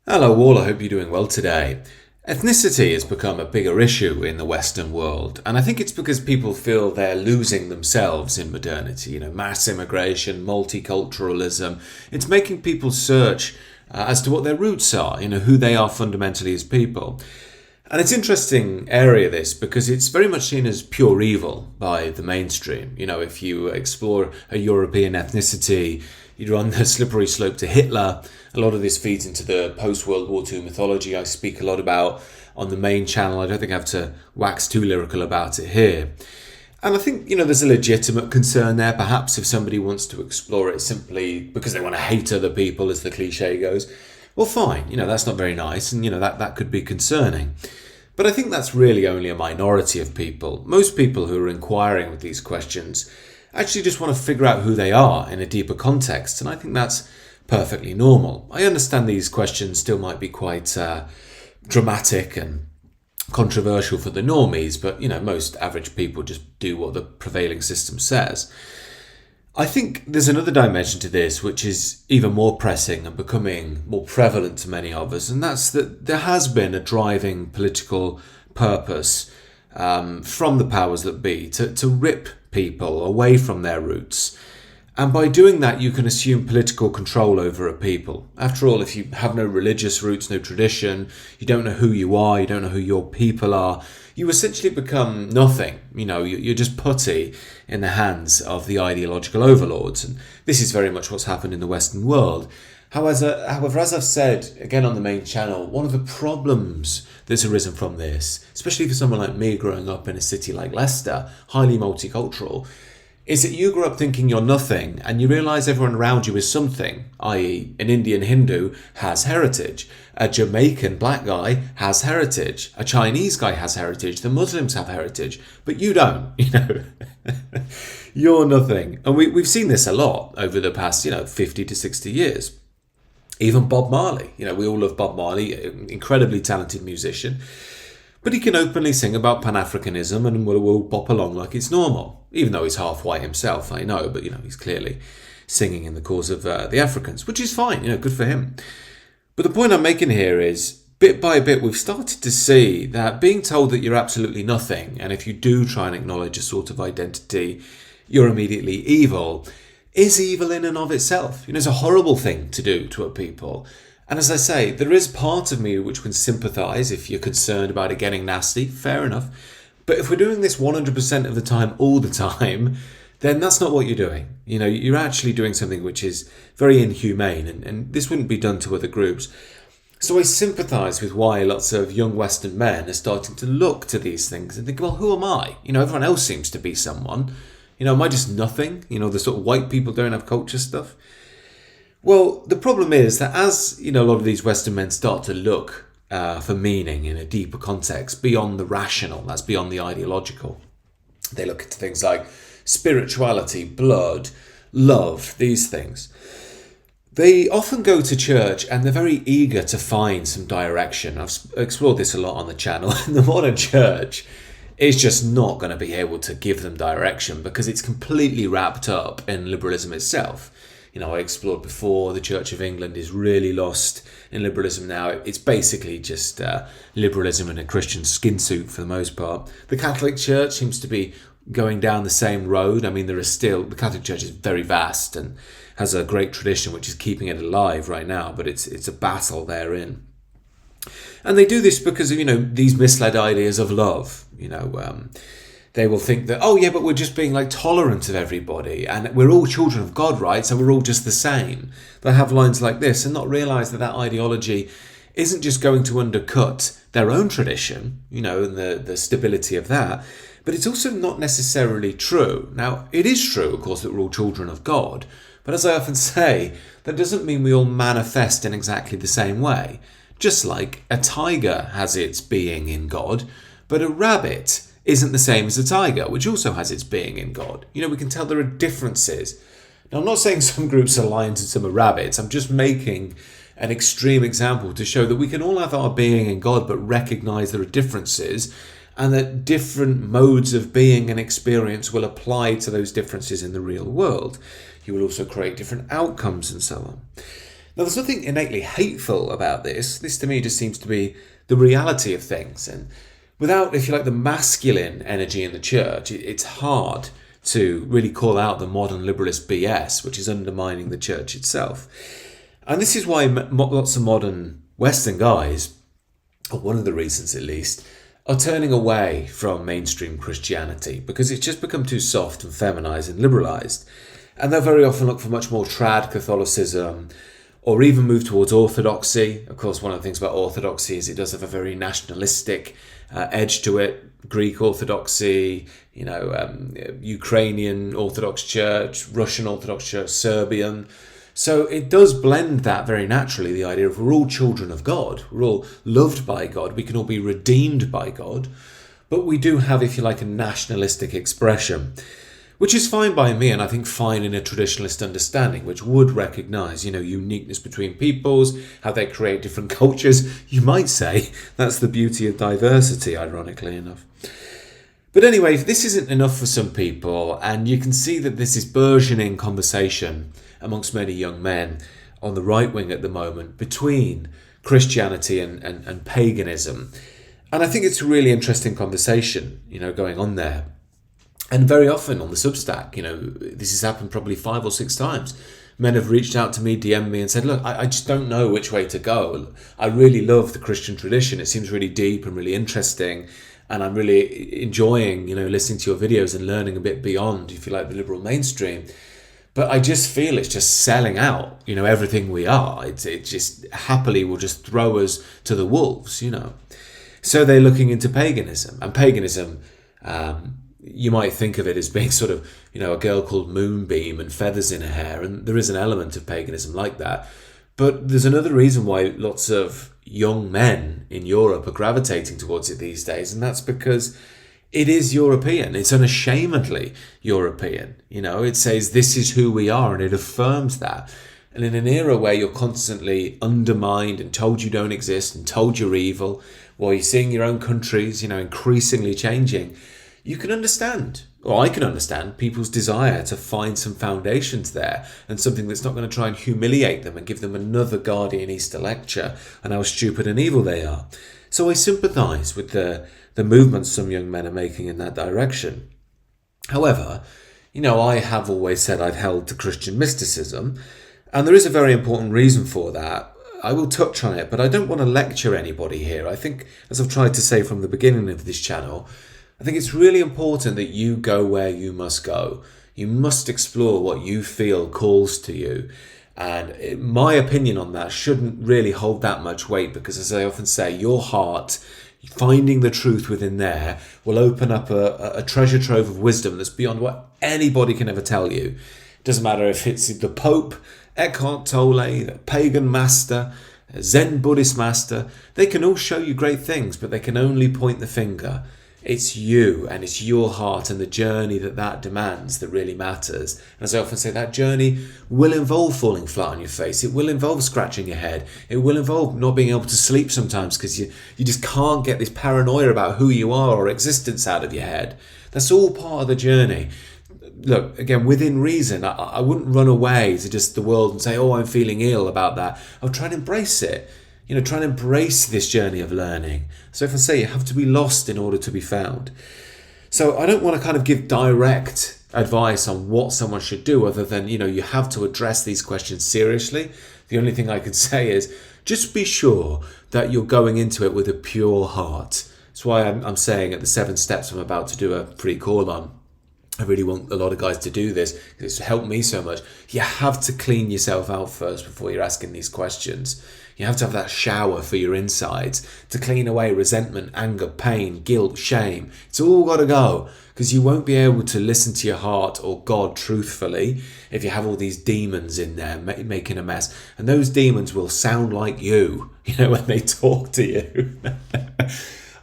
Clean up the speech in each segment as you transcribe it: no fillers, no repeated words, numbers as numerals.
Hello all, I hope you're doing well today. Ethnicity has become a bigger issue in the Western world, and I think it's because people feel they're losing themselves in modernity. Mass immigration, multiculturalism, it's making people search as to what their roots are, who they are fundamentally as people. And it's an interesting area, this, because it's very much seen as pure evil by the mainstream. If you explore a European ethnicity, you're on the slippery slope to Hitler. A lot of this feeds into the post-World War II mythology I speak a lot about on the main channel. I don't think I have to wax too lyrical about it here. And I think, there's a legitimate concern there. Perhaps if somebody wants to explore it simply because they want to hate other people, as the cliche goes, well, fine. That's not very nice. And, that could be concerning. But I think that's really only a minority of people. Most people who are inquiring with these questions actually just want to figure out who they are in a deeper context. And I think that's perfectly normal. I understand these questions still might be quite dramatic and controversial for the normies, but most average people just do what the prevailing system says. I think there's another dimension to this which is even more pressing and becoming more prevalent to many of us, and that's that there has been a driving political purpose from the powers that be to rip people away from their roots. And by doing that, you can assume political control over a people. After all, if you have no religious roots, no tradition, you don't know who you are, you don't know who your people are, you essentially become nothing. You're just putty in the hands of the ideological overlords. And this is very much what's happened in the Western world. However, as I've said, again on the main channel, one of the problems that's arisen from this, especially for someone like me growing up in a city like Leicester, highly multicultural, is that you grew up thinking you're nothing and you realise everyone around you is something, i.e. an Indian Hindu has heritage, a Jamaican black guy has heritage, a Chinese guy has heritage, the Muslims have heritage, but you don't, You're nothing. And we've seen this a lot over the past, 50 to 60 years. Even Bob Marley, we all love Bob Marley, incredibly talented musician. But he can openly sing about Pan-Africanism and will bop along like it's normal. Even though he's half white himself, I know, but he's clearly singing in the cause of the Africans, which is fine, good for him. But the point I'm making here is, bit by bit, we've started to see that being told that you're absolutely nothing, and if you do try and acknowledge a sort of identity, you're immediately evil, is evil in and of itself. It's a horrible thing to do to a people. And as I say, there is part of me which can sympathise if you're concerned about it getting nasty, fair enough. But if we're doing this 100% of the time, all the time, then that's not what you're doing. You're actually doing something which is very inhumane, and this wouldn't be done to other groups. So I sympathise with why lots of young Western men are starting to look to these things and think, well, who am I? Everyone else seems to be someone. Am I just nothing? The sort of white people don't have culture stuff. Well, the problem is that as, a lot of these Western men start to look for meaning in a deeper context, beyond the rational, that's beyond the ideological, they look into things like spirituality, blood, love, these things. They often go to church and they're very eager to find some direction. I've explored this a lot on the channel. The modern church is just not going to be able to give them direction because it's completely wrapped up in liberalism itself. I explored before, the Church of England is really lost in liberalism now. It's basically just liberalism in a Christian skin suit for the most part. The Catholic Church seems to be going down the same road. The Catholic Church is very vast and has a great tradition which is keeping it alive right now, but it's a battle they're in. And they do this because of, these misled ideas of love, They will think that, oh yeah, but we're just being tolerant of everybody and we're all children of God, right? So we're all just the same. They'll have lines like this and not realise that ideology isn't just going to undercut their own tradition, and the stability of that, but it's also not necessarily true. Now, it is true, of course, that we're all children of God, but as I often say, that doesn't mean we all manifest in exactly the same way. Just like a tiger has its being in God, but a rabbit isn't the same as a tiger, which also has its being in God. We can tell there are differences. Now, I'm not saying some groups are lions and some are rabbits. I'm just making an extreme example to show that we can all have our being in God, but recognise there are differences and that different modes of being and experience will apply to those differences in the real world. You will also create different outcomes and so on. Now, there's nothing innately hateful about this. This to me just seems to be the reality of things. And without, if you like, the masculine energy in the church, it's hard to really call out the modern liberalist BS, which is undermining the church itself. And this is why lots of modern Western guys, or one of the reasons at least, are turning away from mainstream Christianity, because it's just become too soft and feminized and liberalized. And they'll very often look for much more trad Catholicism, or even move towards orthodoxy. Of course, one of the things about orthodoxy is it does have a very nationalistic edge to it. Greek Orthodoxy, Ukrainian Orthodox Church, Russian Orthodox Church, Serbian. So it does blend that very naturally, the idea of we're all children of God, we're all loved by God, we can all be redeemed by God, but we do have, if you like, a nationalistic expression, which is fine by me, and I think fine in a traditionalist understanding, which would recognise, uniqueness between peoples, how they create different cultures. You might say that's the beauty of diversity, ironically enough. But anyway, this isn't enough for some people, and you can see that this is burgeoning conversation amongst many young men on the right wing at the moment between Christianity and paganism. And I think it's a really interesting conversation, going on there. And very often on the Substack, this has happened probably 5 or 6 times. Men have reached out to me, DM'd me and said, look, I just don't know which way to go. I really love the Christian tradition. It seems really deep and really interesting. And I'm really enjoying, listening to your videos and learning a bit beyond, if you like, the liberal mainstream. But I just feel it's just selling out, everything we are. It just happily will just throw us to the wolves, So they're looking into paganism. And paganism, you might think of it as being sort of, a girl called Moonbeam and feathers in her hair. And there is an element of paganism like that. But there's another reason why lots of young men in Europe are gravitating towards it these days. And that's because it is European. It's unashamedly European. It says this is who we are, and it affirms that. And in an era where you're constantly undermined and told you don't exist and told you're evil, while you're seeing your own countries, increasingly changing, you can understand, or I can understand, people's desire to find some foundations there and something that's not going to try and humiliate them and give them another Guardian Easter lecture on how stupid and evil they are. So I sympathise with the movements some young men are making in that direction. However, I have always said I've held to Christian mysticism, and there is a very important reason for that. I will touch on it, but I don't want to lecture anybody here. I think, as I've tried to say from the beginning of this channel, I think it's really important that you go where you must go. You must explore what you feel calls to you. And my opinion on that shouldn't really hold that much weight, because, as I often say, your heart, finding the truth within there, will open up a treasure trove of wisdom that's beyond what anybody can ever tell you. It doesn't matter if it's the Pope, Eckhart Tolle, the pagan master, Zen Buddhist master. They can all show you great things, but they can only point the finger. It's you, and it's your heart and the journey that demands that really matters. And as I often say, that journey will involve falling flat on your face. It will involve scratching your head. It will involve not being able to sleep sometimes because you just can't get this paranoia about who you are or existence out of your head. That's all part of the journey. Look, again, within reason, I wouldn't run away to just the world and say, oh, I'm feeling ill about that. I'll try and embrace it. Try and embrace this journey of learning. So if I say you have to be lost in order to be found. So I don't want to kind of give direct advice on what someone should do, other than, you have to address these questions seriously. The only thing I could say is just be sure that you're going into it with a pure heart. That's why I'm saying at the 7 steps I'm about to do a free call on. I really want a lot of guys to do this because it's helped me so much. You have to clean yourself out first before you're asking these questions. You have to have that shower for your insides to clean away resentment, anger, pain, guilt, shame. It's all got to go, because you won't be able to listen to your heart or God truthfully if you have all these demons in there making a mess. And those demons will sound like you, when they talk to you.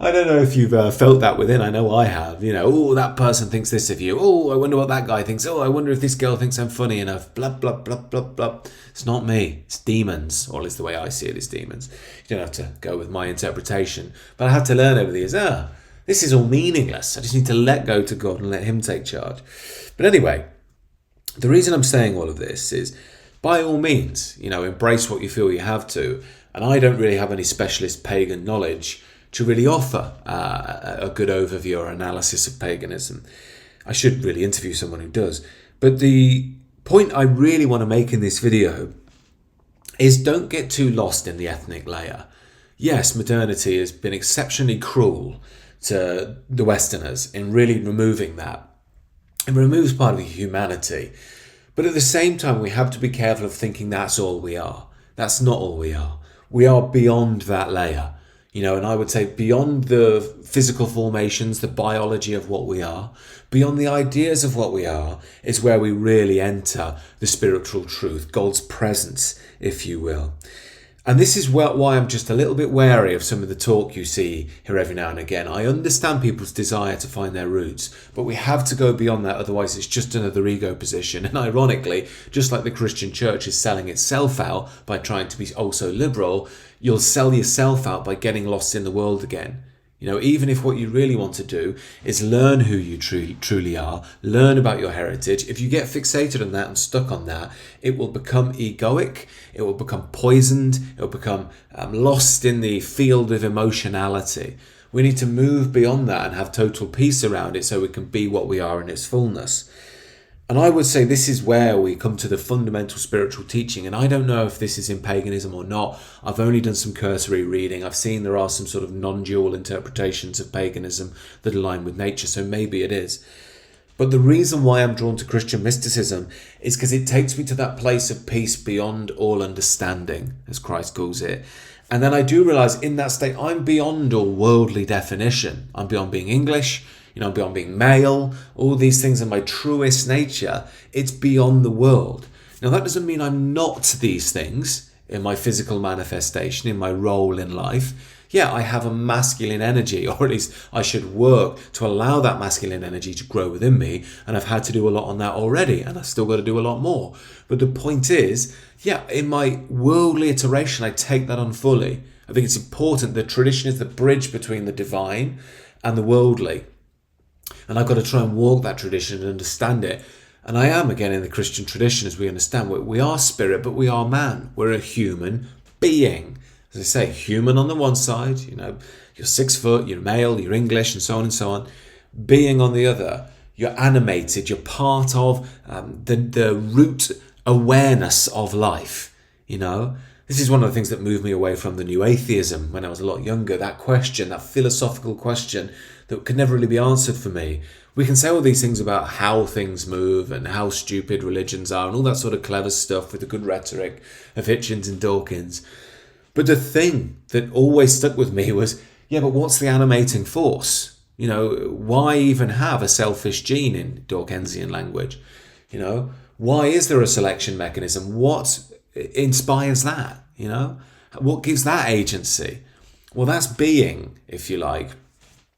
I don't know if you've felt that within. I know I have. Oh, that person thinks this of you. Oh, I wonder what that guy thinks. Oh, I wonder if this girl thinks I'm funny enough. Blah, blah, blah, blah, blah. It's not me. It's demons. Or at least the way I see it is demons. You don't have to go with my interpretation. But I had to learn over the years, this is all meaningless. I just need to let go to God and let him take charge. But anyway, the reason I'm saying all of this is by all means, embrace what you feel you have to. And I don't really have any specialist pagan knowledge to really offer a good overview or analysis of paganism. I should really interview someone who does. But the point I really want to make in this video is don't get too lost in the ethnic layer. Yes, modernity has been exceptionally cruel to the Westerners in really removing that. It removes part of the humanity. But at the same time, we have to be careful of thinking that's all we are. That's not all we are. We are beyond that layer. And I would say beyond the physical formations, the biology of what we are, beyond the ideas of what we are, is where we really enter the spiritual truth, God's presence, if you will. And this is why I'm just a little bit wary of some of the talk you see here every now and again. I understand people's desire to find their roots, but we have to go beyond that, otherwise it's just another ego position. And ironically, just like the Christian church is selling itself out by trying to be also liberal, you'll sell yourself out by getting lost in the world again. Even if what you really want to do is learn who you truly are, learn about your heritage, if you get fixated on that and stuck on that, it will become egoic, it will become poisoned, it will become lost in the field of emotionality. We need to move beyond that and have total peace around it so we can be what we are in its fullness. And I would say this is where we come to the fundamental spiritual teaching. And I don't know if this is in paganism or not. I've only done some cursory reading. I've seen there are some sort of non-dual interpretations of paganism that align with nature. So maybe it is. But the reason why I'm drawn to Christian mysticism is because it takes me to that place of peace beyond all understanding, as Christ calls it. And then I do realize in that state, I'm beyond all worldly definition. I'm beyond being English. Beyond being male, all these things are my truest nature. It's beyond the world. Now, that doesn't mean I'm not these things in my physical manifestation, in my role in life. Yeah, I have a masculine energy, or at least I should work to allow that masculine energy to grow within me. And I've had to do a lot on that already, and I've still got to do a lot more. But the point is, in my worldly iteration, I take that on fully. I think it's important. The tradition is the bridge between the divine and the worldly. And I've got to try and walk that tradition and understand it. And I am, again, in the Christian tradition, as we understand. We are spirit, but we are man. We're a human being. As I say, human on the one side, you're 6 foot, you're male, you're English, and so on and so on. Being on the other, you're animated, you're part of the root awareness of life, This is one of the things that moved me away from the new atheism when I was a lot younger. That question, that philosophical question that could never really be answered for me. We can say all these things about how things move and how stupid religions are and all that sort of clever stuff with the good rhetoric of Hitchens and Dawkins. But the thing that always stuck with me was, but what's the animating force? Why even have a selfish gene in Dawkinsian language? Why is there a selection mechanism? What inspires that? What gives that agency? Well, that's being, if you like.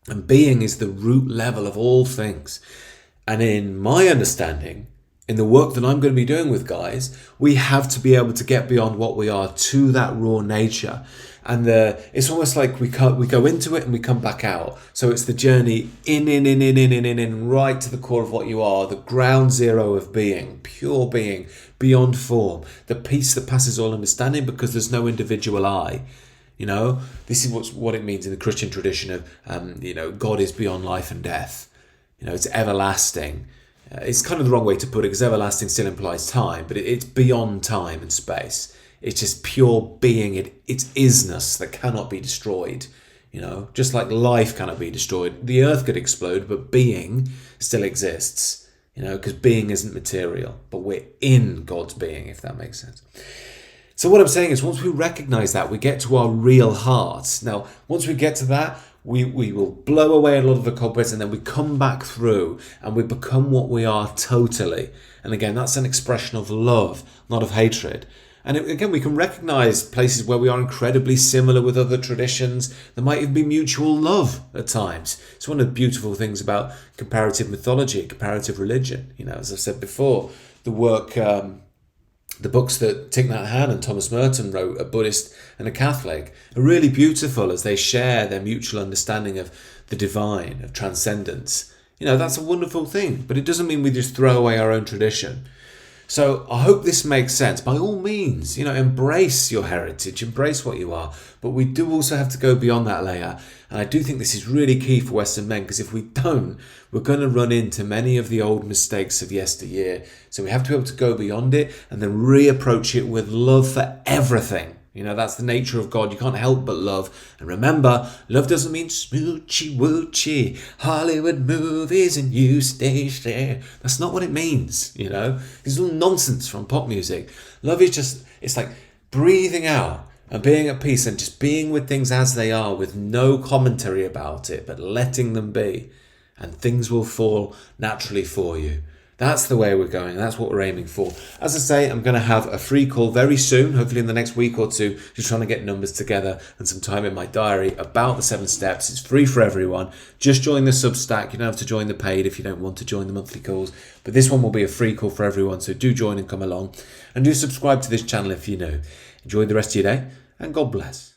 And being is the root level of all things. And in my understanding, in the work that I'm going to be doing with guys, we have to be able to get beyond what we are to that raw nature. And it's almost like we go into it and we come back out. So it's the journey in, right to the core of what you are, the ground zero of being, pure being, beyond form, the peace that passes all understanding because there's no individual I. This is what it means in the Christian tradition of, God is beyond life and death. It's everlasting. It's kind of the wrong way to put it because everlasting still implies time, but it's beyond time and space. It's just pure being. It's isness that cannot be destroyed. Just like life cannot be destroyed. The earth could explode, but being still exists. Because being isn't material, but we're in God's being, if that makes sense. So what I'm saying is once we recognize that, we get to our real hearts. Now, once we get to that, we will blow away a lot of the cobwebs and then we come back through and we become what we are totally. And again, that's an expression of love, not of hatred. And again, we can recognize places where we are incredibly similar with other traditions. There might even be mutual love at times. It's one of the beautiful things about comparative mythology, comparative religion. As I've said before, the work... The books that Thich Nhat Hanh and Thomas Merton wrote, a Buddhist and a Catholic, are really beautiful as they share their mutual understanding of the divine, of transcendence. That's a wonderful thing, but it doesn't mean we just throw away our own tradition. So I hope this makes sense. By all means, embrace your heritage, embrace what you are. But we do also have to go beyond that layer. And I do think this is really key for Western men, because if we don't, we're going to run into many of the old mistakes of yesteryear. So we have to be able to go beyond it and then reapproach it with love for everything. That's the nature of God. You can't help but love. And remember, love doesn't mean smoochy woochy, Hollywood movies and you stay there. That's not what it means, It's all nonsense from pop music. Love is just, it's like breathing out and being at peace and just being with things as they are with no commentary about it, but letting them be. And things will fall naturally for you. That's the way we're going. That's what we're aiming for. As I say, I'm going to have a free call very soon, hopefully in the next week or two, just trying to get numbers together and some time in my diary about the 7 steps. It's free for everyone. Just join the Substack. You don't have to join the paid if you don't want to join the monthly calls. But this one will be a free call for everyone. So do join and come along. And do subscribe to this channel if you're new. Enjoy the rest of your day and God bless.